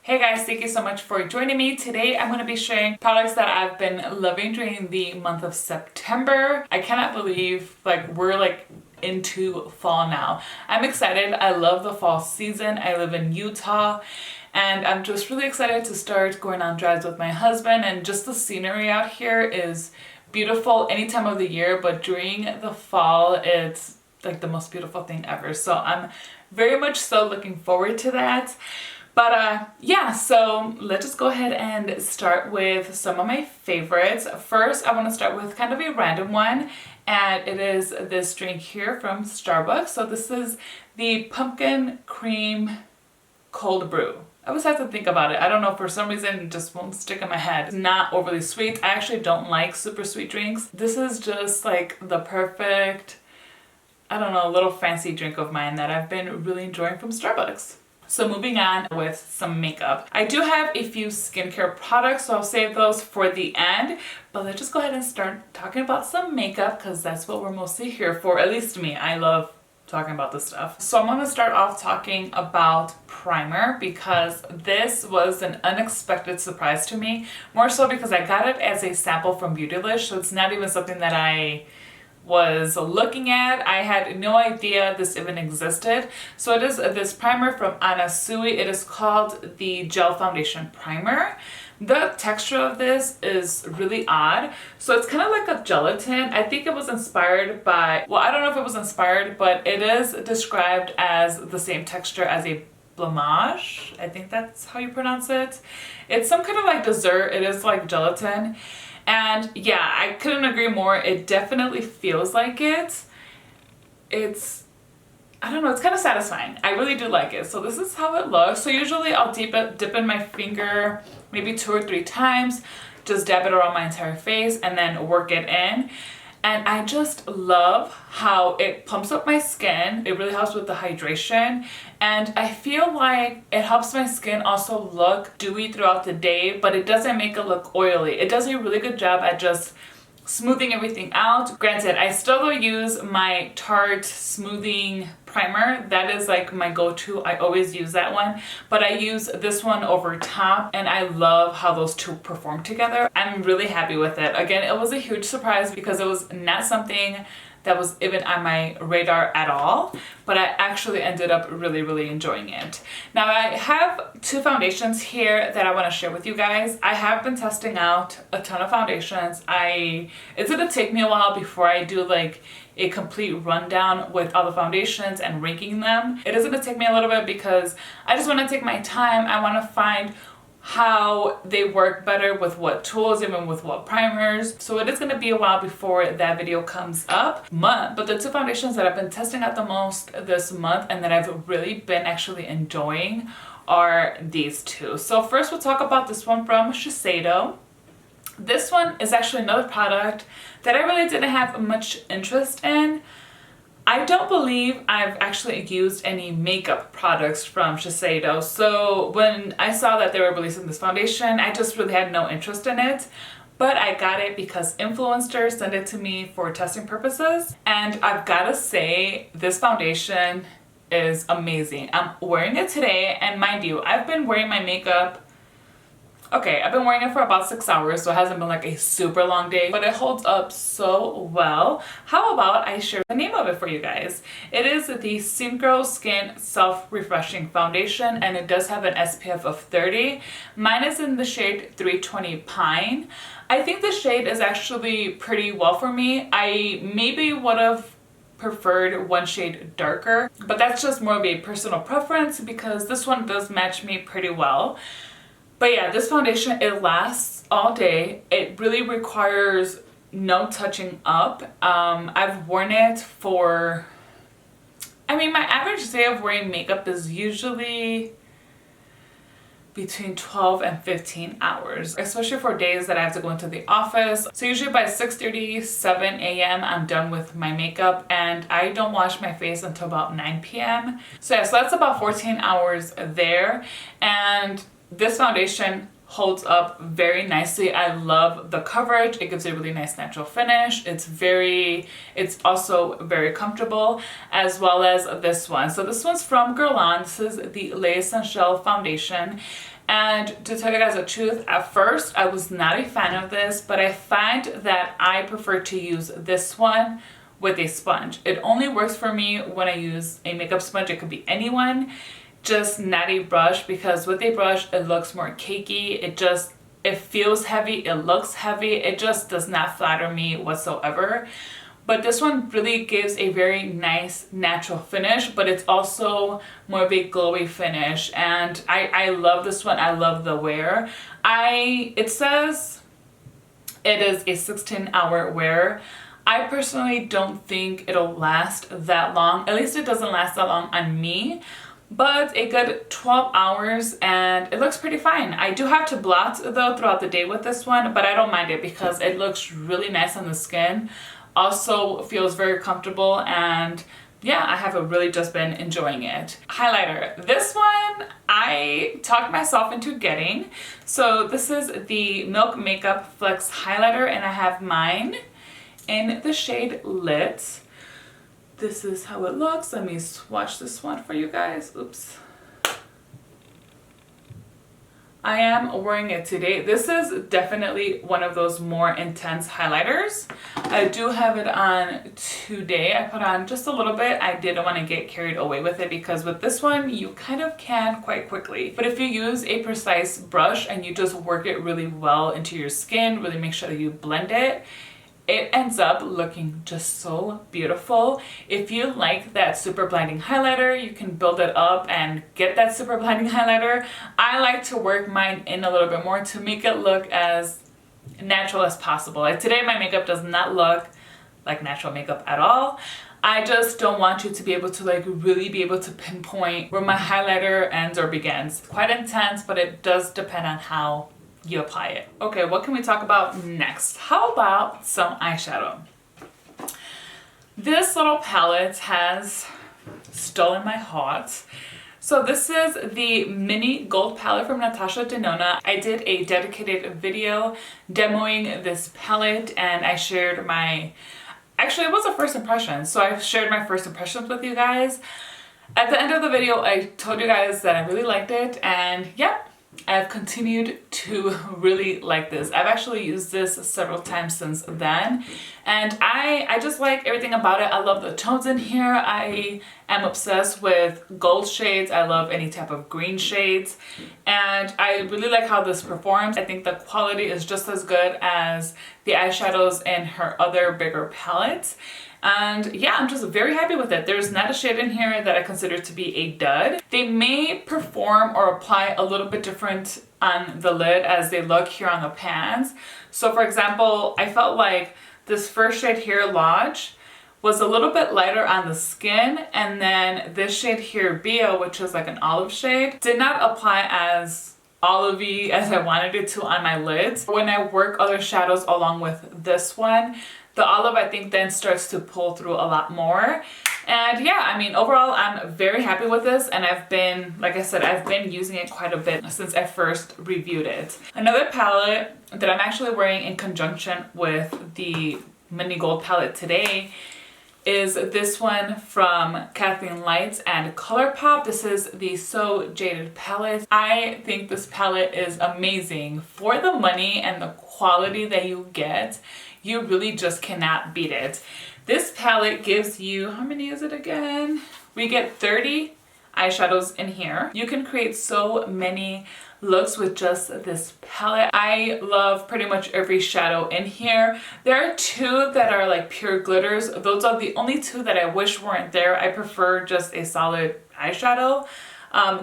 Hey guys, thank you so much for joining me. Today I'm going to be sharing products that I've been loving during the month of September. I cannot believe we're into fall now. I'm excited. I love the fall season. I live in Utah and I'm just really excited to start going on drives with my husband, and just the scenery out here is beautiful any time of the year, but during the fall it's like the most beautiful thing ever. So I'm very much so looking forward to that. But yeah, so let's just go ahead and start with some of my favorites. First, I want to start with kind of a random one, and it is this drink here from Starbucks. So this is the pumpkin cream cold brew. I always have to think about it. I don't know, for some reason it just won't stick in my head. It's not overly sweet. I actually don't like super sweet drinks. This is just like the perfect, I don't know, little fancy drink of mine that I've been really enjoying from Starbucks. So moving on with some makeup. I do have a few skincare products, so I'll save those for the end. But let's just go ahead and start talking about some makeup, because that's what we're mostly here for, at least me. I love talking about this stuff. So I'm going to start off talking about primer, because this was an unexpected surprise to me. More so because I got it as a sample from Beautylish, so it's not even something that I was looking at. I had no idea this even existed. So it is this primer from Anna Sui. It is called the Gel Foundation Primer. The texture of this is really odd. So it's kind of like a gelatin. I think it was inspired by, well, I don't know if it was inspired, but it is described as the same texture as a blanche. I think that's how you pronounce it. It's some kind of like dessert. It is like gelatin. And yeah, I couldn't agree more. It definitely feels like it. It's, I don't know, it's kind of satisfying. I really do like it. So this is how it looks. So usually I'll dip in my finger maybe 2 or 3 times, just dab it around my entire face and then work it in. And I just love how it pumps up my skin. It really helps with the hydration. And I feel like it helps my skin also look dewy throughout the day, but it doesn't make it look oily. It does a really good job at just smoothing everything out. Granted, I still will use my Tarte smoothing primer. That is like my go-to. I always use that one, but I use this one over top, and I love how those two perform together. I'm really happy with it. Again, it was a huge surprise because it was not something that was even on my radar at all, but I actually ended up really enjoying it. Now I have 2 foundations here that I want to share with you guys. I have been testing out a ton of foundations. It's gonna take me a while before I do like a complete rundown with all the foundations and ranking them. It is gonna take me a little bit because I just want to take my time. I want to find how they work better with what tools, even with what primers. So it is going to be a while before that video comes up. But the 2 foundations that I've been testing out the most this month and that I've really been actually enjoying are these 2. So first we'll talk about this one from Shiseido. This one is actually another product that I really didn't have much interest in. I don't believe I've actually used any makeup products from Shiseido. So when I saw that they were releasing this foundation, I just really had no interest in it. But I got it because influencers sent it to me for testing purposes. And I've got to say, this foundation is amazing. I'm wearing it today, and mind you, I've been wearing my makeup. Okay, I've been wearing it for about 6 hours, so it hasn't been like a super long day, but it holds up so well. How about I share the name of it for you guys? It is the Synchro Skin Self-Refreshing Foundation, and it does have an SPF of 30. Mine is in the shade 320 Pine. I think the shade is actually pretty well for me. I maybe would have preferred one shade darker, but that's just more of a personal preference because this one does match me pretty well. But yeah, this foundation, it lasts all day. It really requires no touching up. I've worn it for, my average day of wearing makeup is usually between 12 and 15 hours, especially for days that I have to go into the office. So usually by 6:30, 7 a.m. I'm done with my makeup, and I don't wash my face until about 9 p.m. So yeah, so that's about 14 hours there. And this foundation holds up very nicely. I love the coverage. It gives a really nice natural finish. It's also very comfortable, as well as this one. So this one's from Guerlain. This is the L'Essentiel foundation. And to tell you guys the truth, at first I was not a fan of this, but I find that I prefer to use this one with a sponge. It only works for me when I use a makeup sponge. It could be anyone, just not a brush, because with a brush it looks more cakey. It feels heavy, it looks heavy, it just does not flatter me whatsoever. But this one really gives a very nice natural finish, but it's also more of a glowy finish. And I love this one. I love the wear. It says it is a 16-hour wear. I personally don't think it'll last that long. At least it doesn't last that long on me. But a good 12 hours and it looks pretty fine. I do have to blot though throughout the day with this one, but I don't mind it because it looks really nice on the skin. Also feels very comfortable, and yeah, I have really just been enjoying it. Highlighter. This one I talked myself into getting. So this is the Milk Makeup Flex Highlighter, and I have mine in the shade Lit. This is how it looks. Let me swatch this one for you guys. Oops. I am wearing it today. This is definitely one of those more intense highlighters. I do have it on today. I put on just a little bit. I didn't want to get carried away with it because with this one, you kind of can quite quickly. But if you use a precise brush and you just work it really well into your skin, really make sure that you blend it, it ends up looking just so beautiful. If you like that super blinding highlighter, you can build it up and get that super blinding highlighter. I like to work mine in a little bit more to make it look as natural as possible. Like today, my makeup does not look like natural makeup at all. I just don't want you to be able to like really be able to pinpoint where my highlighter ends or begins. Quite intense, but it does depend on how you apply it. Okay, what can we talk about next? How about some eyeshadow? This little palette has stolen my heart. So this is the mini gold palette from Natasha Denona. I did a dedicated video demoing this palette, and I shared actually it was a first impression. So I shared my first impressions with you guys. At the end of the video, I told you guys that I really liked it, and yeah, I've continued to really like this. I've actually used this several times since then, and I just like everything about it. I love the tones in here. I am obsessed with gold shades. I love any type of green shades, and I really like how this performs. I think the quality is just as good as the eyeshadows in her other bigger palettes. And yeah, I'm just very happy with it. There's not a shade in here that I consider to be a dud. They may perform or apply a little bit different on the lid as they look here on the pans. So for example, I felt like this first shade here, Lodge, was a little bit lighter on the skin, and then this shade here, Bio, which is like an olive shade, did not apply as olivey as I wanted it to on my lids. When I work other shadows along with this one, the olive I think then starts to pull through a lot more. And yeah, I mean, overall, I'm very happy with this, and I've been, like I said, I've been using it quite a bit since I first reviewed it. Another palette that I'm actually wearing in conjunction with the mini gold palette today is this one from Kathleen Lights and ColourPop. This is the So Jaded palette. I think this palette is amazing. For the money and the quality that you get, you really just cannot beat it. This palette gives you, how many is it again? We get 30 eyeshadows in here. You can create so many looks with just this palette. I love pretty much every shadow in here. There are two that are like pure glitters. Those are the only two that I wish weren't there. I prefer just a solid eyeshadow.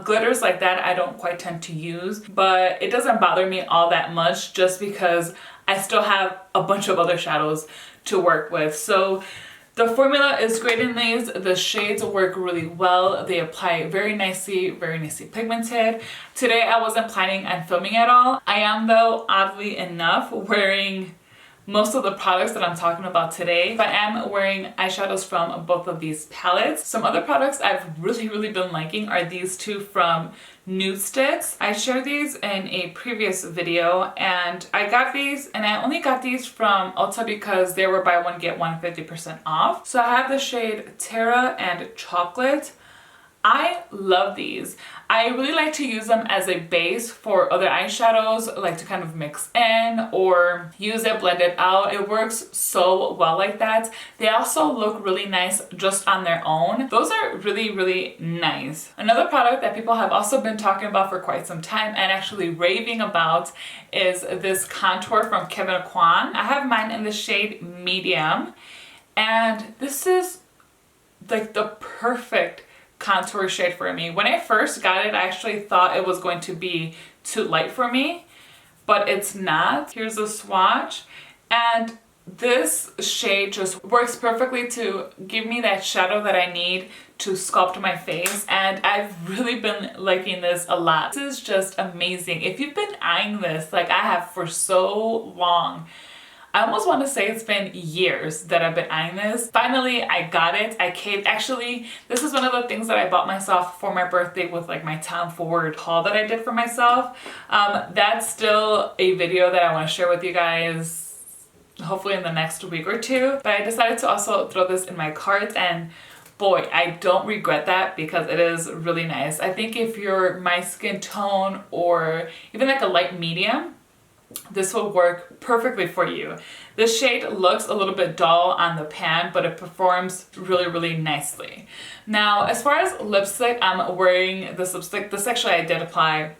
Glitters like that I don't quite tend to use, but it doesn't bother me all that much just because I still have a bunch of other shadows to work with. So the formula is great in these. The shades work really well. They apply very nicely pigmented. Today I wasn't planning on filming at all. I am though, oddly enough, wearing most of the products that I'm talking about today. But I am wearing eyeshadows from both of these palettes. Some other products I've really been liking are these two from Nude Sticks. I shared these in a previous video, and I got these, and I only got these from Ulta because they were buy one get one 50% off. So I have the shade Terra and Chocolate. I love these. I really like to use them as a base for other eyeshadows, like to kind of mix in or use it, blend it out. It works so well like that. They also look really nice just on their own. Those are really, really nice. Another product that people have also been talking about for quite some time and actually raving about is this contour from Kevyn Aucoin. I have mine in the shade medium, and this is like the perfect contour shade for me. When I first got it, I actually thought it was going to be too light for me, but it's not. Here's a swatch, and this shade just works perfectly to give me that shadow that I need to sculpt my face, and I've really been liking this a lot. This is just amazing. If you've been eyeing this like I have for so long, I almost want to say it's been years that I've been eyeing this. Finally, I got it. I caved. Actually, this is one of the things that I bought myself for my birthday with like my Tom Ford haul that I did for myself. That's still a video that I want to share with you guys, hopefully in the next week or two. But I decided to also throw this in my cart, and boy, I don't regret that because it is really nice. I think if you're my skin tone or even like a light medium, this will work perfectly for you. This shade looks a little bit dull on the pan, but it performs really, really nicely. Now, as far as lipstick, I'm wearing this lipstick. This actually I did apply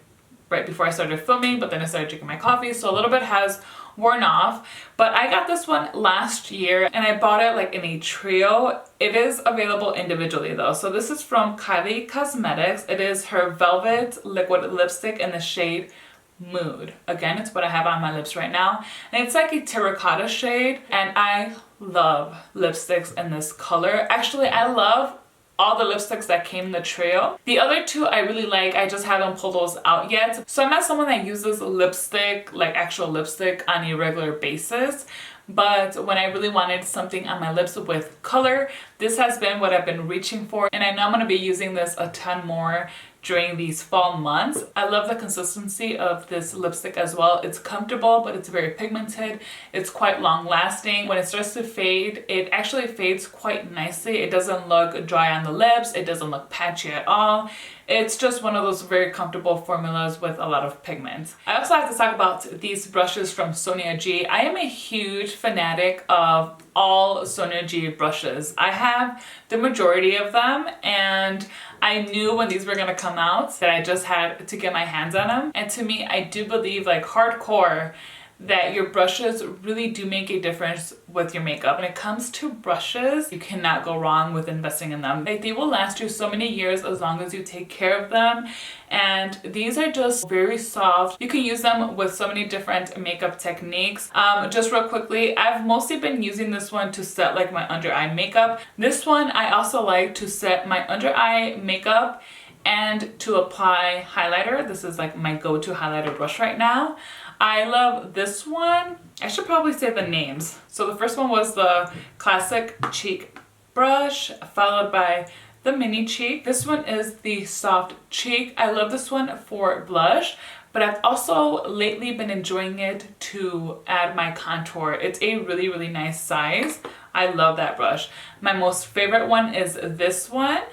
right before I started filming, but then I started drinking my coffee, so a little bit has worn off. But I got this one last year and I bought it like in a trio. It is available individually though. So this is from Kylie Cosmetics. It is her Velvet Liquid Lipstick in the shade Mood. Again, it's what I have on my lips right now, and it's like a terracotta shade, and I love lipsticks in this color. Actually, I love all the lipsticks that came in the trio. The other two I really like, I just haven't pulled those out yet. So I'm not someone that uses lipstick, like actual lipstick, on a regular basis. But when I really wanted something on my lips with color, this has been what I've been reaching for. And I know I'm going to be using this a ton more during these fall months. I love the consistency of this lipstick as well. It's comfortable, but it's very pigmented. It's quite long lasting. When it starts to fade, it actually fades quite nicely. It doesn't look dry on the lips. It doesn't look patchy at all. It's just one of those very comfortable formulas with a lot of pigment. I also have to talk about these brushes from Sonia G. I am a huge fanatic of all Sonia G brushes. I have the majority of them, and I knew when these were gonna come out that I just had to get my hands on them. And to me, I do believe, like hardcore, that your brushes really do make a difference with your makeup. When it comes to brushes, you cannot go wrong with investing in them. Like, they will last you so many years as long as you take care of them. And these are just very soft. You can use them with so many different makeup techniques. Just real quickly, I've mostly been using this one to set like my under eye makeup. This one I also like to set my under eye makeup and to apply highlighter. This is like my go-to highlighter brush right now. I love this one. I should probably say the names. So the first one was the classic cheek brush, followed by the mini cheek. This one is the soft cheek. I love this one for blush, but I've also lately been enjoying it to add my contour. It's a really, really nice size. I love that brush. My most favorite one is this one,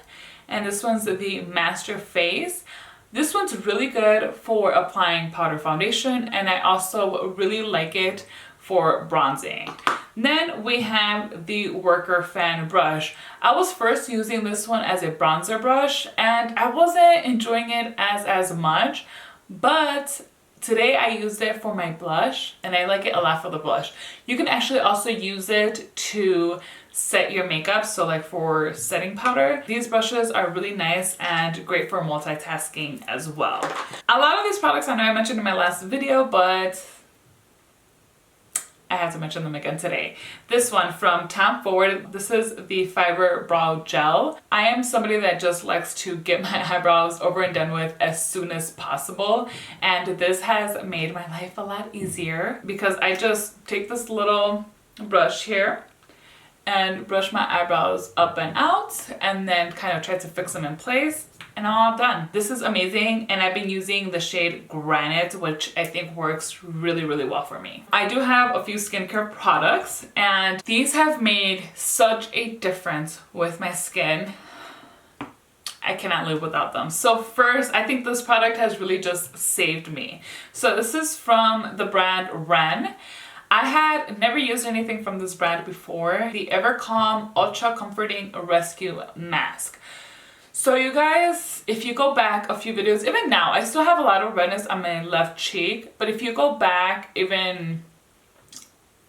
and this one's the Master Face. This one's really good for applying powder foundation, and I also really like it for bronzing. Then we have the Worker Fan brush. I was first using this one as a bronzer brush, and I wasn't enjoying it as much, but today I used it for my blush, and I like it a lot for the blush. You can actually also use it to set your makeup, so like for setting powder. These brushes are really nice and great for multitasking as well. A lot of these products I know I mentioned in my last video, but I have to mention them again today. This one from Tom Ford. This is the Fiber Brow Gel. I am somebody that just likes to get my eyebrows over and done with as soon as possible, and this has made my life a lot easier because I just take this little brush here and brush my eyebrows up and out, and then kind of try to fix them in place, and I'm all done. This is amazing, and I've been using the shade Granite, which I think works really, really well for me. I do have a few skincare products, and these have made such a difference with my skin. I cannot live without them. So first, I think this product has really just saved me. So this is from the brand Ren. I had never used anything from this brand before. The Evercalm Ultra Comforting Rescue Mask. So you guys, if you go back a few videos, even now, I still have a lot of redness on my left cheek. But if you go back even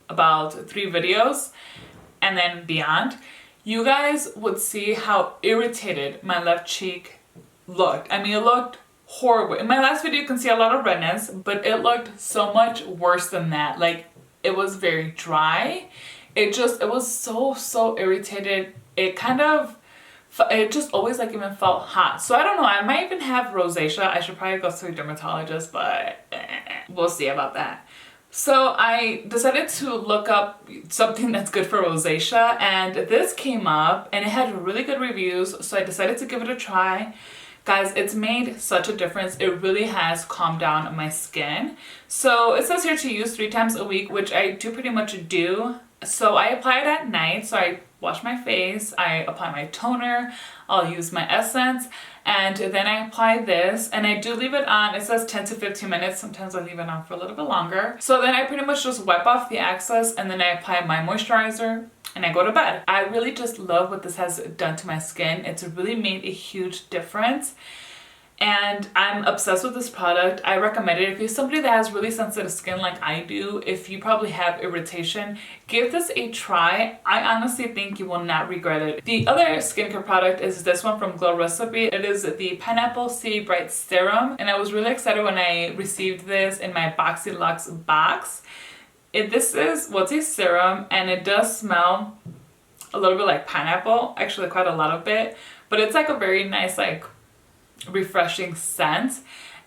about 3 videos and then beyond, you guys would see how irritated my left cheek looked. I mean, it looked horrible. In my last video, you can see a lot of redness, but it looked so much worse than that. Like, it was very dry. It was so irritated. It just always like even felt hot. So I don't know, I might even have rosacea. I should probably go to a dermatologist, but we'll see about that. So I decided to look up something that's good for rosacea, and this came up and it had really good reviews, so I decided to give it a try. Guys, it's made such a difference. It really has calmed down my skin. So it says here to use 3 times a week, which I do pretty much do. So I apply it at night. So I wash my face, I apply my toner, I'll use my essence, and then I apply this, and I do leave it on. It says 10 to 15 minutes. Sometimes I leave it on for a little bit longer. So then I pretty much just wipe off the excess, and then I apply my moisturizer, and I go to bed. I really just love what this has done to my skin. It's really made a huge difference. And I'm obsessed with this product. I recommend it. If you're somebody that has really sensitive skin like I do, if you probably have irritation, give this a try. I honestly think you will not regret it. The other skincare product is this one from Glow Recipe. It is the Pineapple City Bright Serum. And I was really excited when I received this in my Boxy Luxe box. It's a serum, and it does smell a little bit like pineapple. Actually, quite a lot of it. But it's like a very nice, like, refreshing scent,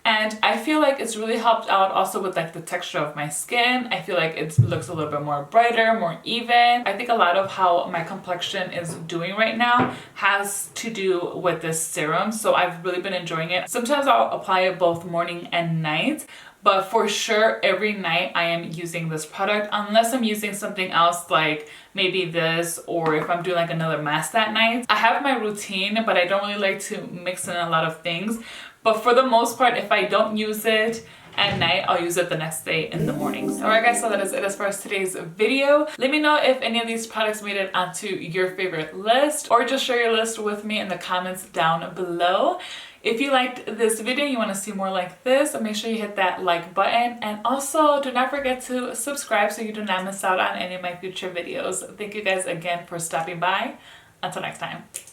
and I feel like it's really helped out also with like the texture of my skin. I feel like it looks a little bit more brighter, more even. I think a lot of how my complexion is doing right now has to do with this serum, so I've really been enjoying it. Sometimes I'll apply it both morning and night, but for sure every night I am using this product, unless I'm using something else like maybe this, or if I'm doing like another mask that night. I have my routine, but I don't really like to mix in a lot of things. But for the most part, if I don't use it at night, I'll use it the next day in the mornings. Alright guys, so that is it as far as today's video. Let me know if any of these products made it onto your favorite list, or just share your list with me in the comments down below. If you liked this video and you want to see more like this, make sure you hit that like button, and also do not forget to subscribe so you do not miss out on any of my future videos. Thank you guys again for stopping by. Until next time.